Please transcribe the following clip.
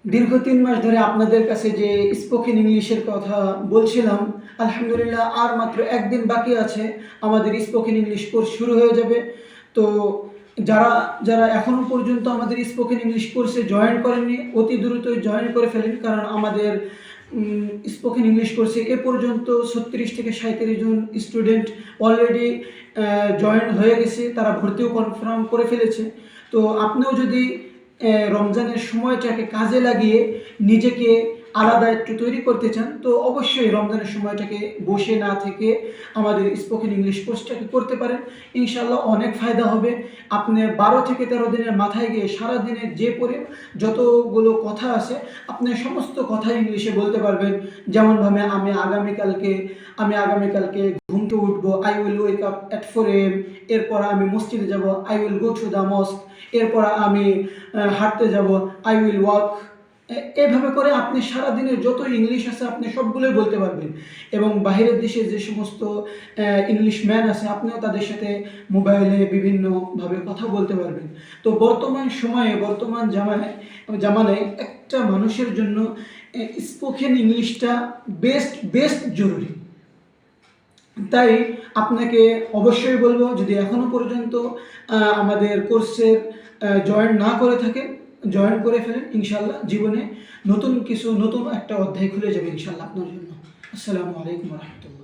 দীর্ঘ ৩ মাস ধরে আপনাদের কাছে যে স্পোকেন ইংলিশের কথা বলছিলাম, আলহামদুলিল্লাহ আর মাত্র ১ দিন বাকি আছে আমাদের স্পোকেন ইংলিশ কোর্স শুরু হয়ে যাবে। তো যারা যারা এখনও পর্যন্ত আমাদের স্পোকেন ইংলিশ কোর্সে জয়েন করেননি, অতি দ্রুতই জয়েন করে ফেলেন। কারণ আমাদের স্পোকেন ইংলিশ কোর্সে এ পর্যন্ত ৩৬ থেকে ৩৭ জন স্টুডেন্ট অলরেডি জয়েন হয়ে গেছে, তারা ভর্তিও কনফার্ম করে ফেলেছে। তো আপনিও যদি রমজানের সময়টাকে কাজে লাগিয়ে নিজেকে আলাদা একটু তৈরি করতে চান, তো অবশ্যই রমজানের সময়টাকে বসে না থেকে আমাদের স্পোকেন ইংলিশ কোর্সটাকে করতে পারেন। ইনশাআল্লাহ অনেক ফায়দা হবে। আপনি ১২ থেকে ১৩ দিনের মাথায় গিয়ে সারাদিনের যতগুলো কথা আছে, আপনি সমস্ত কথা ইংলিশে বলতে পারবেন। যেমনভাবে আমি আগামীকালকে ঘুম থেকে উঠবো, I will wake up at 4 AM। এরপর আমি মসজিদে যাব, I will go to the mosque. এরপর আমি হাঁটতে যাব, আই উইল ওয়াক। এভাবে করে আপনি সারাদিনের যত ইংলিশ আছে আপনি সবগুলোই বলতে পারবেন। এবং বাহিরের দেশে যে সমস্ত ইংলিশ ম্যান আছে, আপনিও তাদের সাথে মোবাইলে বিভিন্নভাবে কথা বলতে পারবেন। তো বর্তমান জামানায় একটা মানুষের জন্য স্পোকেন ইংলিশটা বেস্ট জরুরি। তাই আপনাকে অবশ্যই বলবো, যদি এখনও পর্যন্ত আমাদের কোর্সের জয়েন না করে থাকেন, জয়েন করে ফেলেন। ইনশাআল্লাহ জীবনে নতুন একটা অধ্যায় খুলে যাবে ইনশাআল্লাহ আপনার জন্য। আসসালামু আলাইকুম রহমতুল্লাহ।